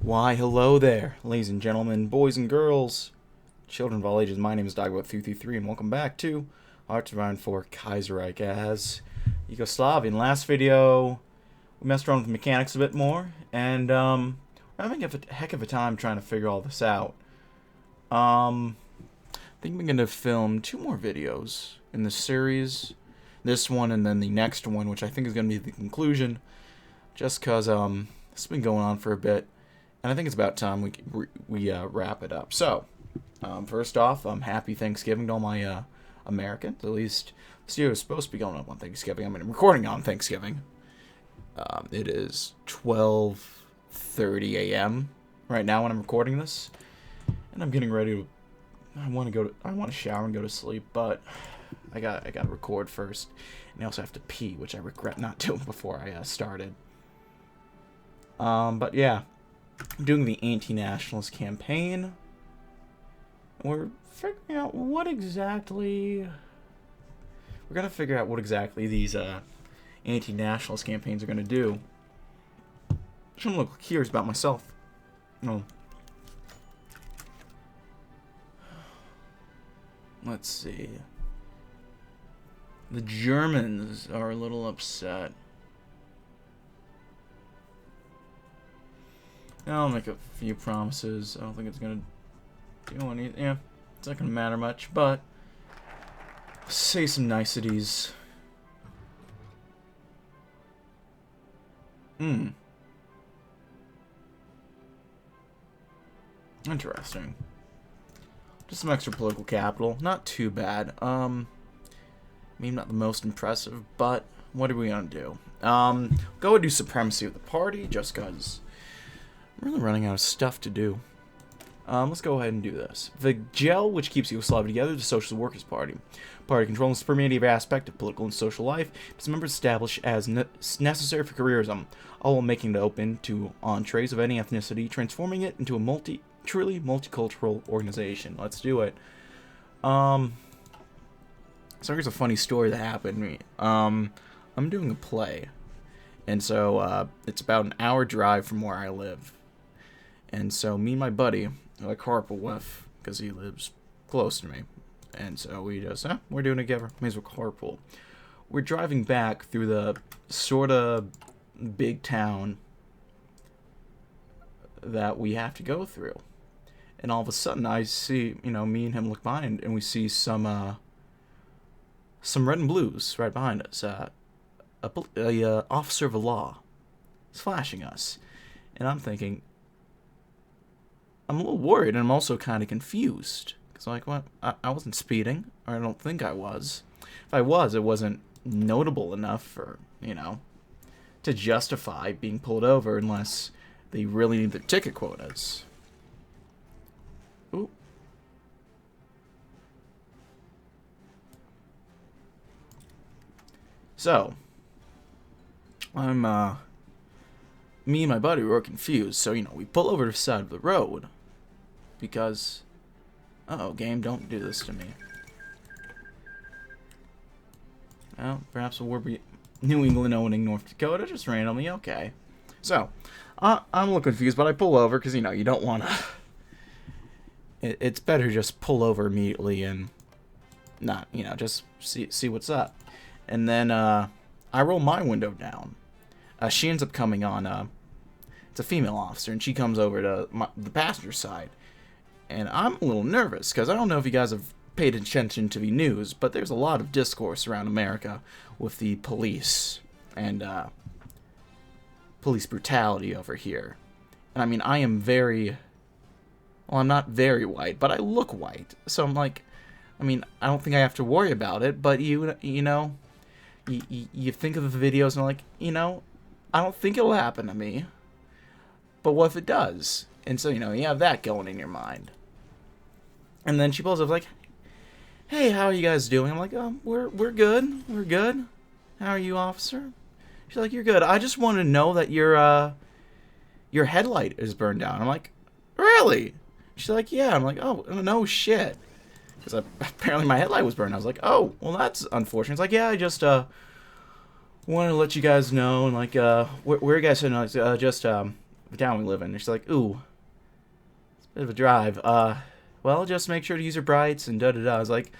Why, hello there, ladies and gentlemen, boys and girls, children of all ages. My name is DB333, and welcome back to Hearts of Iron 4 Kaiserreich as Yugoslavia. In the last video, we messed around with the mechanics a bit more, and we're having a heck of a time trying to figure all this out. I think we're going to film 2 more videos in this series. This one and then the next one, which I think is going to be the conclusion, just because it's been going on for a bit. And I think it's about time we wrap it up. So, first off, happy Thanksgiving to all my Americans. At least this video is supposed to be going up on Thanksgiving. I'm recording on Thanksgiving. It is 12:30 a.m. right now when I'm recording this, and I'm getting ready to. I want to shower and go to sleep, but I got to record first, and I also have to pee, which I regret not doing before I started. But yeah. Doing the anti-nationalist campaign. We're figuring out what exactly... We're going to figure out what exactly these anti-nationalist campaigns are going to do. I'm a little curious about myself. Oh. Let's see. The Germans are a little upset. I'll make a few promises. I don't think it's gonna do anything. Yeah, it's not gonna matter much, but I'll say some niceties. Interesting. Just some extra political capital. Not too bad. Maybe not the most impressive, but what are we gonna do? Go and do supremacy of the party, just cause. I'm really running out of stuff to do. Let's go ahead and do this. The GEL, which keeps Yugoslavia together, the Socialist Workers' Party. Party controls the permeative aspect of political and social life. Its members established as necessary for careerism, all while making it open to entrees of any ethnicity, transforming it into a truly multicultural organization. Let's do it. So here's a funny story that happened to me. I'm doing a play, and so it's about an hour drive from where I live. And so me and my buddy, I carpool with, because he lives close to me. And so we just, we're doing it together. May as well carpool. We're driving back through the sort of big town that we have to go through. And all of a sudden I see, me and him look behind, and we see some red and blues right behind us. A officer of the law is flashing us. And I'm thinking, I'm a little worried, and I'm also kind of confused. Because I'm like, what? I wasn't speeding, or I don't think I was. If I was, it wasn't notable enough for, to justify being pulled over unless they really need their ticket quotas. Ooh. So, me and my buddy were confused, so, we pull over to the side of the road. Because, uh-oh, game, don't do this to me. Well, perhaps we'll be New England owning North Dakota, just randomly, okay. So, I'm a little confused, but I pull over, because, you don't want to... It's better to just pull over immediately and not, just see what's up. And then, I roll my window down. She ends up coming on, it's a female officer, and she comes over to the passenger side. And I'm a little nervous, because I don't know if you guys have paid attention to the news, but there's a lot of discourse around America with the police and police brutality over here. And I mean, I am I'm not very white, but I look white. So I'm like, I don't think I have to worry about it, but you think of the videos and like, I don't think it'll happen to me. But what if it does? And so, you have that going in your mind. And then she pulls up like, hey, how are you guys doing? I'm like, we're good. We're good. How are you, officer? She's like, you're good. I just want to know that your headlight is burned down. I'm like, really? She's like, yeah. I'm like, oh, no shit. Because apparently my headlight was burned. I was like, oh, well, that's unfortunate. It's like, yeah, I just wanted to let you guys know, and like, where you guys heading? Just the town we live in. And she's like, ooh, it's a bit of a drive. Well, just make sure to use your brights and da-da-da. I was like,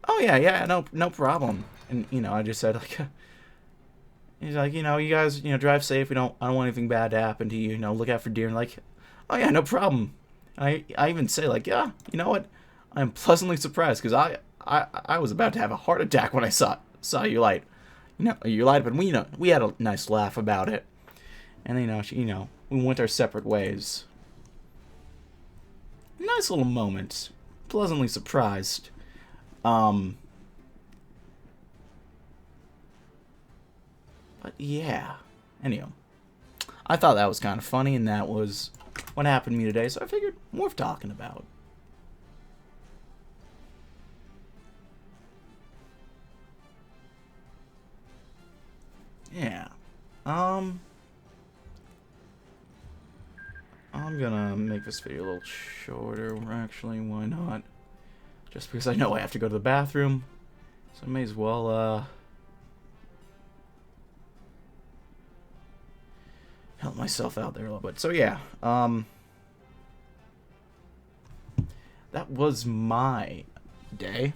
oh, yeah, no problem. And, you know, I just said, like, he's like, you know, you guys, you know, drive safe. I don't want anything bad to happen to you. You know, look out for deer. And like, oh, yeah, no problem. I even say, like, yeah, you know what? I'm pleasantly surprised because I was about to have a heart attack when I saw you light. You know, you light up, and we had a nice laugh about it. And, you know, we went our separate ways. Nice little moment. Pleasantly surprised. But yeah. Anyhow, I thought that was kind of funny, and that was what happened to me today, so I figured worth talking about. Yeah. I'm gonna make this video a little shorter, actually, why not? Just because I know I have to go to the bathroom, so I may as well, help myself out there a little bit. So yeah, that was my day.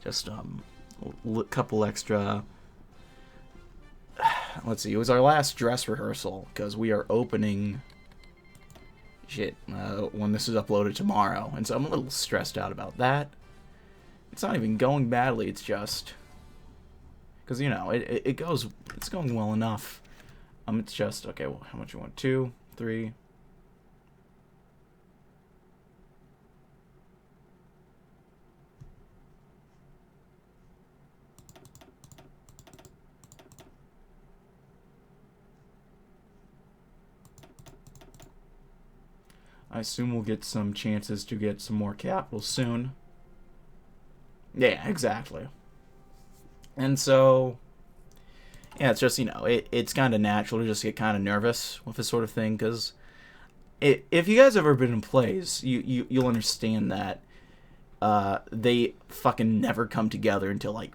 Just, a couple extra... Let's see, it was our last dress rehearsal, because we are opening... when this is uploaded tomorrow, and so I'm a little stressed out about that. It's not even going badly, it's just... Because, you know, it's going well enough. It's just, okay, well, how much you want? 2, 3... I assume we'll get some chances to get some more capital soon. Yeah, exactly. And so, yeah, it's just, you know, it's kind of natural to just get kind of nervous with this sort of thing, because if you guys have ever been in plays, you'll understand that they fucking never come together until, like,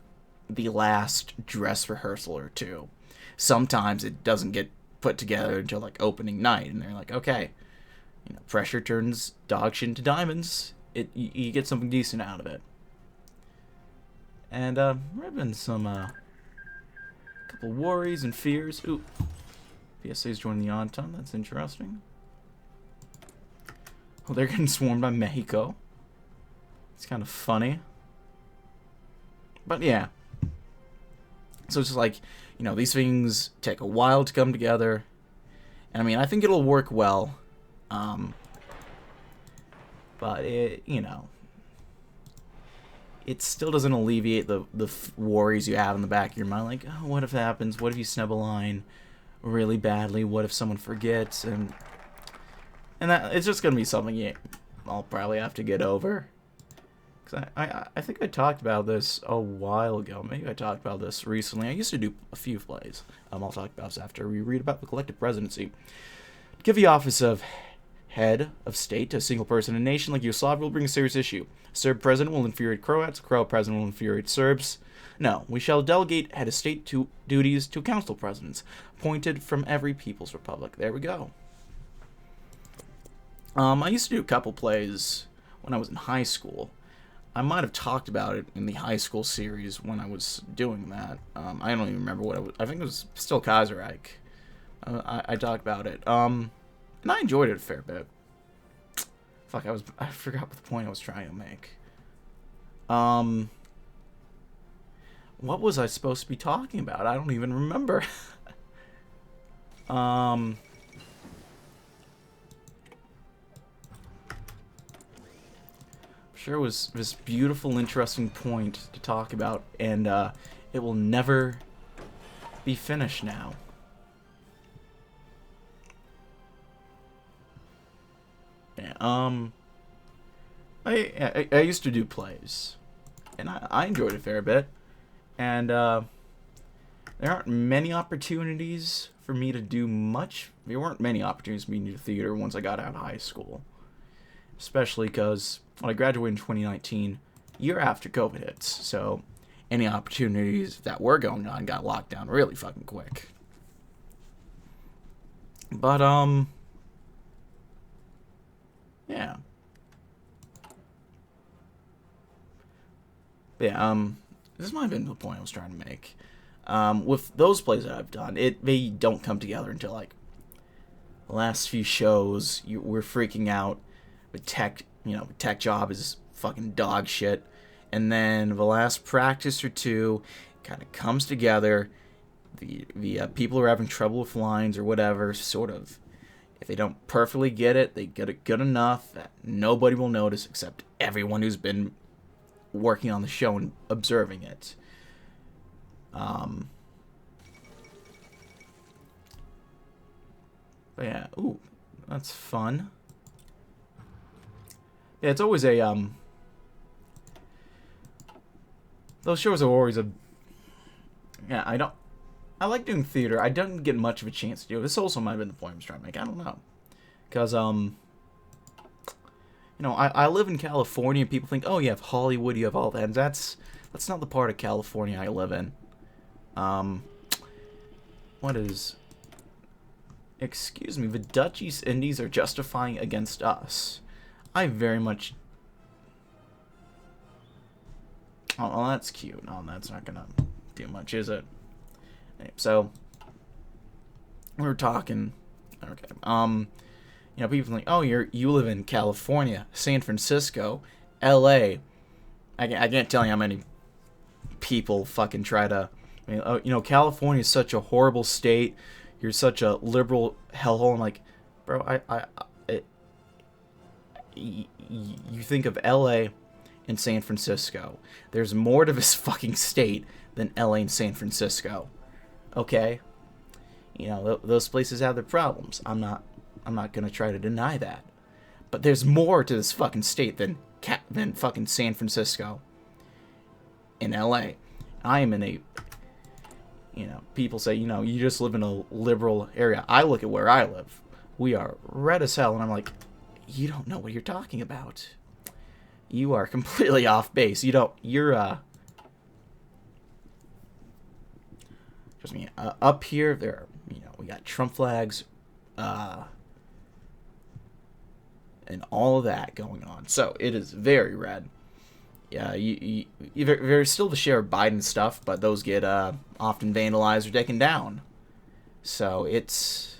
the last dress rehearsal or two. Sometimes it doesn't get put together until, like, opening night, and they're like, okay, you know, pressure turns dog shit into diamonds. You get something decent out of it. And there have been some couple worries and fears. Ooh, PSA's joining the Entente. That's interesting. Oh, they're getting swarmed by Mexico. It's kind of funny. But yeah. So it's just like, you know, these things take a while to come together. And I mean, I think it'll work well. But it, you know, it still doesn't alleviate the worries you have in the back of your mind. Like, oh, what if it happens? What if you snub a line really badly? What if someone forgets? And that it's just gonna be something I'll probably have to get over. Cause I think I talked about this a while ago. Maybe I talked about this recently. I used to do a few plays. I'll talk about this after we read about the collective presidency. Give the office of head of state to a single person. A nation like Yugoslavia will bring a serious issue. A Serb president will infuriate Croats. A Croat president will infuriate Serbs. No, we shall delegate head of state duties to council presidents, appointed from every people's republic. There we go. I used to do a couple plays when I was in high school. I might have talked about it in the high school series when I was doing that. I don't even remember what it was. I think it was still Kaiserreich. I talked about it. And I enjoyed it a fair bit. Fuck, I forgot what the point I was trying to make. What was I supposed to be talking about? I don't even remember. Sure it was this beautiful, interesting point to talk about, and it will never be finished now. I used to do plays, and I enjoyed it a fair bit, and there aren't many opportunities for me to do much. There weren't many opportunities for me to do theater once I got out of high school, especially because when I graduated in 2019, year after COVID hits, so any opportunities that were going on got locked down really fucking quick. But, yeah. Yeah, this might have been the point I was trying to make. With those plays that I've done, they don't come together until, like, the last few shows. We're freaking out. The tech, tech job is fucking dog shit. And then the last practice or two kind of comes together. The people who are having trouble with lines or whatever, sort of, if they don't perfectly get it, they get it good enough that nobody will notice except everyone who's been working on the show and observing it. But yeah, ooh, that's fun. Yeah, it's always a those shows are always a yeah. I like doing theater. I don't get much of a chance to do it. This also might have been the point I was trying to make. I don't know, because I live in California. And people think, oh, you have Hollywood, you have all that. And that's not the part of California I live in. What is? Excuse me. The Dutch East Indies are justifying against us. I very much. Oh, well, that's cute. No, that's not gonna do much, is it? So we were talking. Okay. People think, oh, you live in California, San Francisco, L.A. I can't tell you how many people fucking try to. California is such a horrible state. You're such a liberal hellhole. I'm like, bro, you think of L.A. and San Francisco. There's more to this fucking state than L.A. and San Francisco. Okay? Those places have their problems. I'm not gonna try to deny that. But there's more to this fucking state than fucking San Francisco and LA. I am in a, people say, you just live in a liberal area. I look at where I live. We are red as hell, and I'm like, you don't know what you're talking about. You are completely off base. Trust me, up here, there, we got Trump flags, and all of that going on. So it is very red. Yeah, there's still the share of Biden stuff, but those get often vandalized or taken down. So this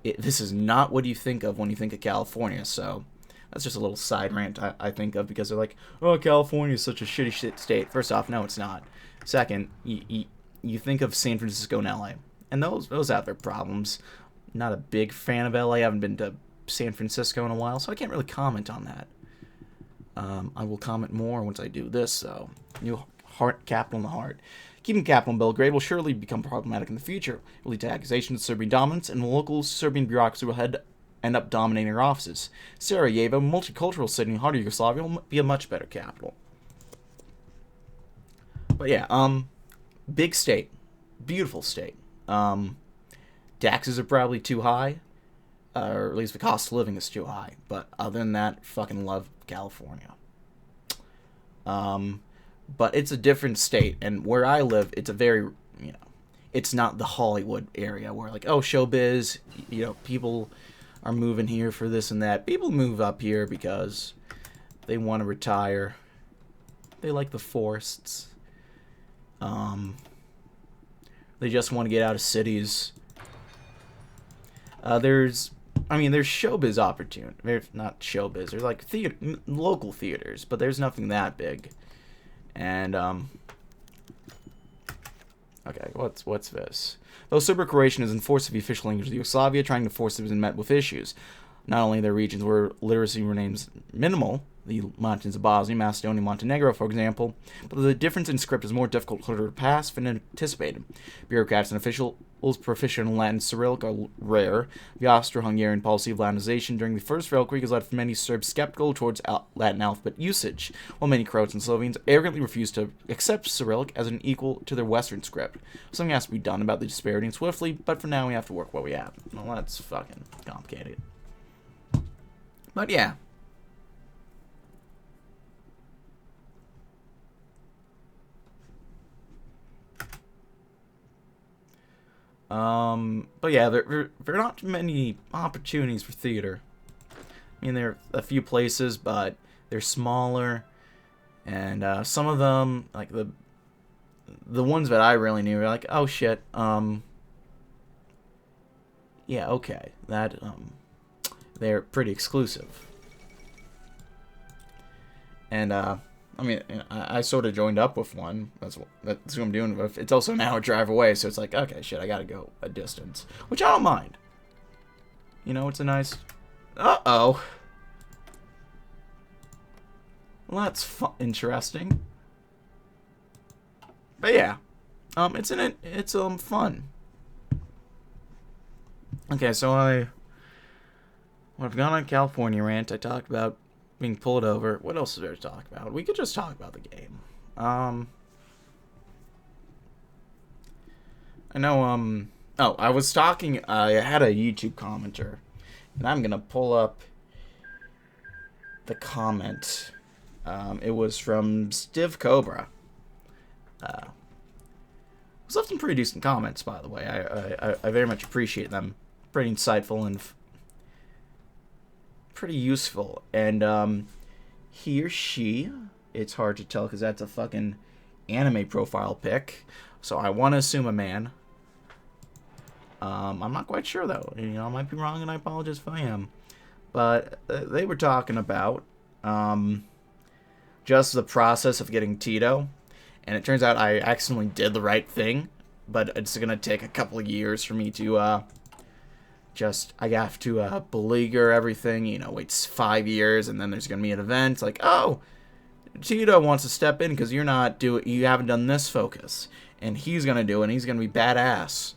is not what you think of when you think of California. So that's just a little side rant I think of, because they're like, oh, California is such a shitty shit state. First off, no, it's not. Second, you think of San Francisco and LA, and those have their problems. Not a big fan of LA. I haven't been to San Francisco in a while, so I can't really comment on that. I will comment more once I do this, though. New capital in the heart. Keeping capital in Belgrade will surely become problematic in the future. It will lead to accusations of Serbian dominance, and the local Serbian bureaucracy will end up dominating our offices. Sarajevo, a multicultural city in the heart of Yugoslavia, will be a much better capital. But yeah, big state. Beautiful state. Taxes are probably too high, or at least the cost of living is too high. But other than that, fucking love California. But it's a different state, and where I live, it's a very, it's not the Hollywood area where like, oh, showbiz, people are moving here for this and that. People move up here because they want to retire. They like the forests. They just want to get out of cities. There's showbiz opportunity. There's not showbiz. There's like local theaters, but there's nothing that big. And okay, what's this? Though Serbo-Croatian is enforced to be official language of Yugoslavia, trying to force it has been met with issues. Not only in their regions where literacy remains minimal, the mountains of Bosnia, Macedonia, Montenegro, for example, but the difference in script is more difficult to pass than anticipated. Bureaucrats and officials proficient in Latin Cyrillic are rare. The Austro-Hungarian policy of Latinization during the First Weltkrieg has led many Serbs skeptical towards Latin alphabet usage, while many Croats and Slovenes arrogantly refuse to accept Cyrillic as an equal to their Western script. Something has to be done about the disparity and swiftly, but for now we have to work what we have. Well, that's fucking complicated. But yeah. But yeah, there are not many opportunities for theater. I mean, there are a few places, but they're smaller, and some of them, like the ones that I really knew, were like, oh shit, yeah, okay, that they're pretty exclusive, and I mean, I sort of joined up with one. That's what I'm doing. But it's also an hour drive away, so it's like, okay, shit, I gotta go a distance, which I don't mind. You know, it's a nice. Uh-oh. Well, that's interesting. But yeah, it's fun. Okay, so when I've gone on California rant, I talked about being pulled over. What else is there to talk about? We could just talk about the game. I know, oh, I was talking, I had a YouTube commenter, and I'm gonna pull up the comment. It was from Stiv Cobra. It's left some pretty decent comments, by the way. I very much appreciate them. Pretty insightful and pretty useful. And he or she, it's hard to tell because that's a fucking anime profile pic. So I want to assume a man. I'm not quite sure though. You know, I might be wrong, and I apologize if I am. But they were talking about just the process of getting Tito. And it turns out I accidentally did the right thing, but it's going to take a couple of years for me to, I have to beleaguer everything, you know, wait 5 years, and then there's going to be an event, like, oh, Tito wants to step in because you haven't done this focus, and he's going to do it, and he's going to be badass.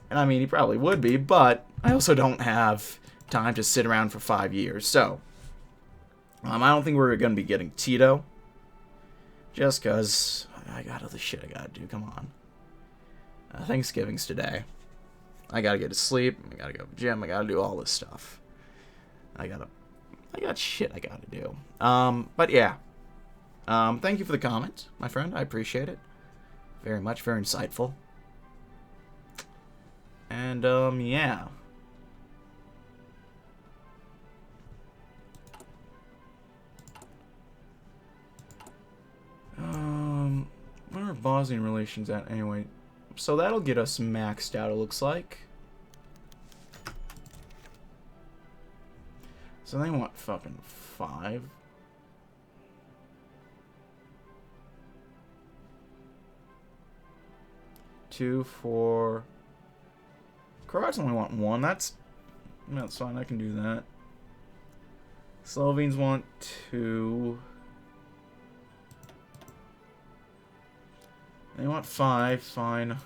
And I mean, he probably would be, but I also don't have time to sit around for 5 years, so, I don't think we're going to be getting Tito. Just because I got other shit I gotta do. Come on. Thanksgiving's today. I gotta get to sleep. I gotta go to the gym. I gotta do all this stuff. I got shit I gotta do. But yeah. Thank you for the comment, my friend. I appreciate it. Very much. Very insightful. And, yeah. Where are Bosnian relations at anyway? So that'll get us maxed out, it looks like. So they want fucking 5. Two, 4. Croats only want 1. That's fine. I can do that. Slovenes want 2. They want 5, fine.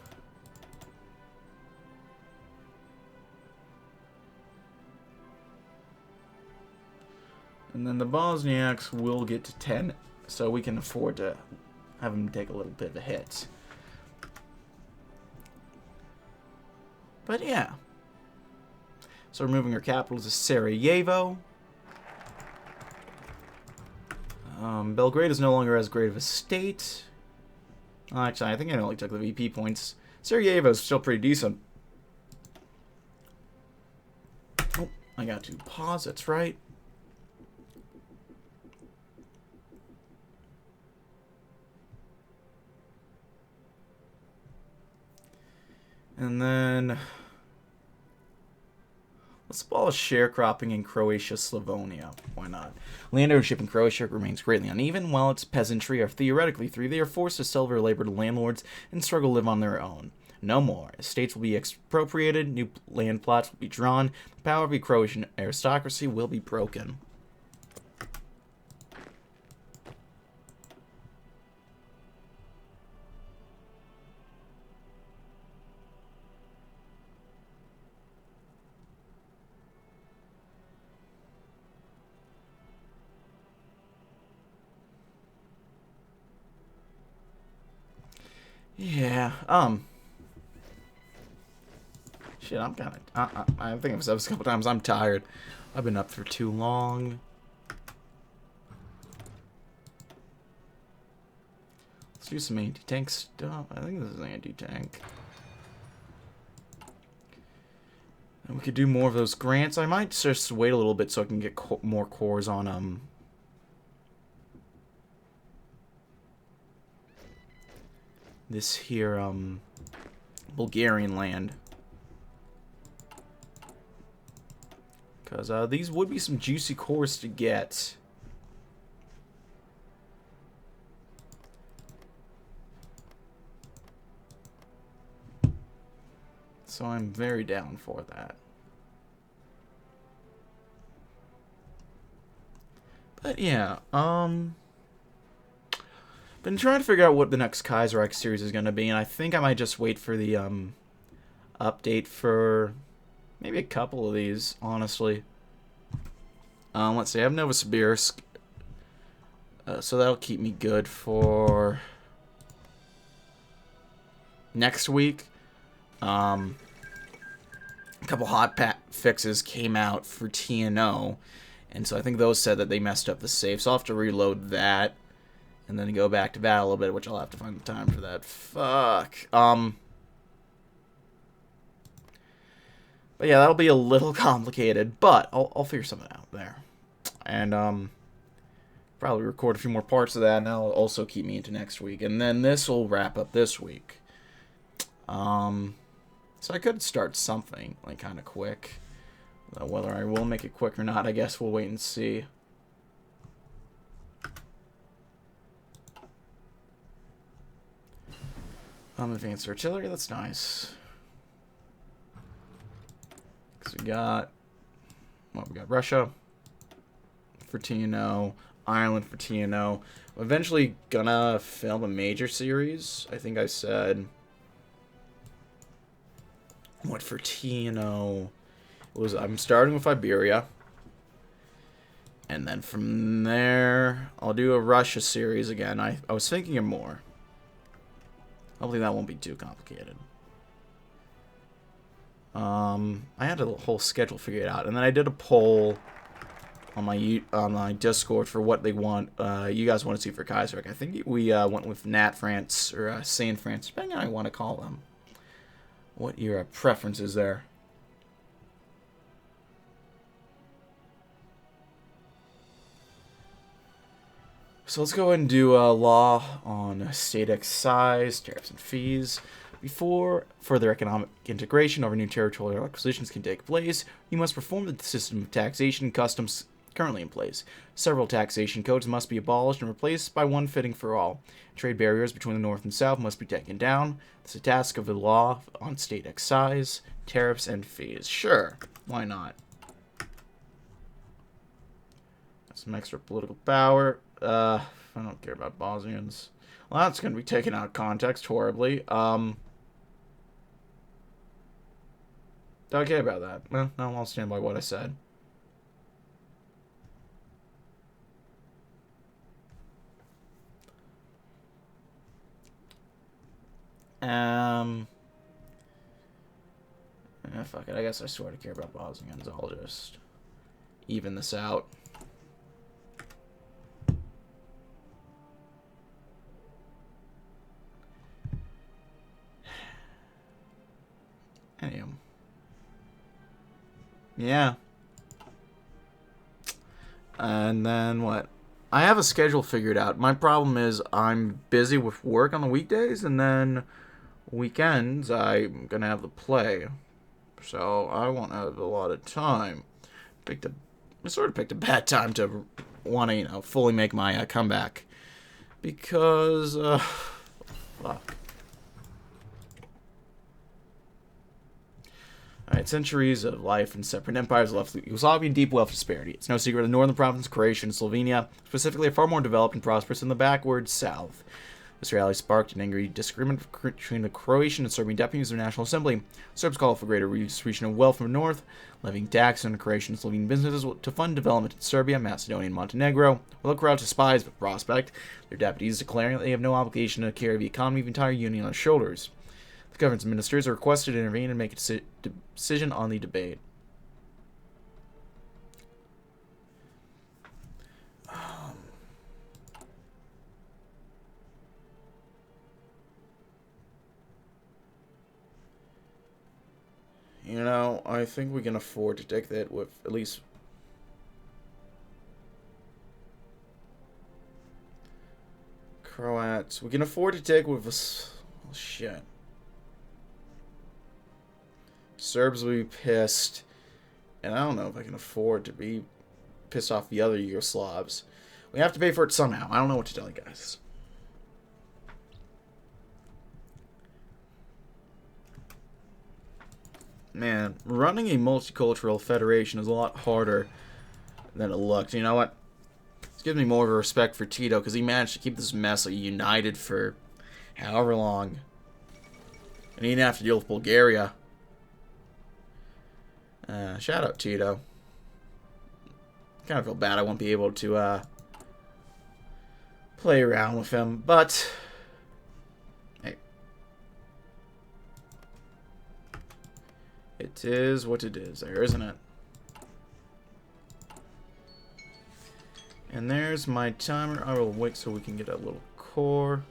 And then the Bosniaks will get to 10, so we can afford to have them take a little bit of a hit. But yeah. So we're moving our capital to Sarajevo. Belgrade is no longer as great of a state. Actually, I think I only took the VP points. Sarajevo's still pretty decent. Oh, I got to pause, that's right. And then let's abolish sharecropping in Croatia, Slavonia. Why not? Land ownership in Croatia remains greatly uneven. While its peasantry are theoretically free, they are forced to sell their labor to landlords and struggle to live on their own. No more. Estates will be expropriated, new land plots will be drawn, the power of the Croatian aristocracy will be broken. Yeah, shit, I'm kind of, I think I've said this a couple times, I'm tired. I've been up for too long. Let's do some anti-tank stuff. I think this is anti-tank. And we could do more of those grants. I might just wait a little bit so I can get more cores on this here Bulgarian land. Because these would be some juicy cores to get. So I'm very down for that. But yeah, been trying to figure out what the next Kaiserreich series is going to be, and I think I might just wait for the update for maybe a couple of these, honestly. Let's see, I have Novosibirsk, so that'll keep me good for next week. A couple hot fixes came out for TNO, and so I think those said that they messed up the save, so I'll have to reload that, and then go back to battle a little bit, which I'll have to find the time for that. Fuck. But yeah, that'll be a little complicated, but I'll figure something out there. And, probably record a few more parts of that, and that'll also keep me into next week. And then this will wrap up this week. So I could start something, like, kind of quick. Whether I will make it quick or not, I guess we'll wait and see. Advanced artillery, that's nice. Because we got Russia for TNO, Ireland for TNO. I'm eventually gonna film a major series. I think I said what for TNO was. I'm starting with Iberia, and then from there I'll do a Russia series again. I was thinking of more. Hopefully that won't be too complicated. I had a whole schedule figured out, and then I did a poll on my Discord for what they want. You guys want to see for Kaiserreich. I think we went with Nat France or San France, depending on how you want to call them. What your preference is there? So let's go ahead and do a law on state excise, tariffs, and fees. Before further economic integration over new territorial acquisitions can take place, you must reform the system of taxation and customs currently in place. Several taxation codes must be abolished and replaced by one fitting for all. Trade barriers between the North and South must be taken down. It's a task of the law on state excise, tariffs, and fees. Sure, why not? Some extra political power. I don't care about Bosnians. Well, that's going to be taken out of context horribly. Don't care about that. Well, no, I'll stand by what I said. Fuck it. I guess I swear to care about Bosnians. I'll just even this out. Anyway. Yeah. And then what? I have a schedule figured out. My problem is I'm busy with work on the weekdays, and then weekends I'm gonna have the play. So I won't have a lot of time. I sort of picked a bad time to want to, fully make my comeback. Because, fuck. Alright, centuries of life in separate empires left Yugoslavia in deep wealth disparity. It's no secret the northern province, Croatia, and Slovenia, specifically, are far more developed and prosperous than the backward south. This rally sparked an angry disagreement between the Croatian and Serbian deputies of the National Assembly. Serbs called for greater redistribution of wealth from the north, levying tax on Croatian and Slovenian businesses to fund development in Serbia, Macedonia, and Montenegro. While the crowds despise the prospect, their deputies declaring that they have no obligation to carry the economy of the entire union on their shoulders. The government's ministers are requested to intervene and make a decision on the debate. You know, I think we can afford to take that with at least... Croats. We can afford to take with a... shit. Serbs will be pissed. And I don't know if I can afford to be pissed off the other Yugoslavs. We have to pay for it somehow. I don't know what to tell you guys. Man, running a multicultural federation is a lot harder than it looked. You know what? This gives me more of a respect for Tito, because he managed to keep this mess united for however long. And he didn't have to deal with Bulgaria. Shout out Tito. Kind of feel bad I won't be able to play around with him, but hey, it is what it is there, isn't it? And there's my timer. I will wait so we can get a little core.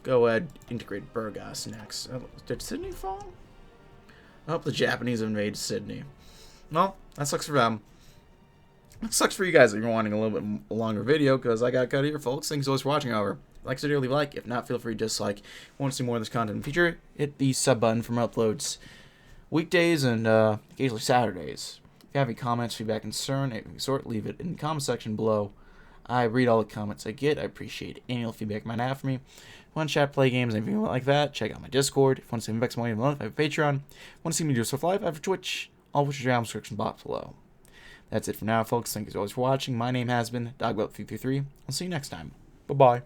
Go ahead, integrate Burgas next. Did Sydney fall? I hope the Japanese invade Sydney. Well, that sucks for them. It sucks for you guys if you're wanting a little bit longer video, because I got to cut here, folks. Thanks so much for watching, however. Like, so dearly like. If not, feel free to dislike. If you want to see more of this content in the future, hit the sub button for more uploads weekdays and occasionally Saturdays. If you have any comments, feedback, concern, anything of the sort, leave it in the comment section below. I read all the comments I get. I appreciate any feedback you might have for me. If you want to chat, play games, anything like that, check out my Discord. If you want to see me back some money a month, I have a Patreon. If you want to see me do stuff live, I have a Twitch. All of which are down in the description box below. That's it for now, folks. Thank you as always for watching. My name has been DB333. I'll see you next time. Bye-bye.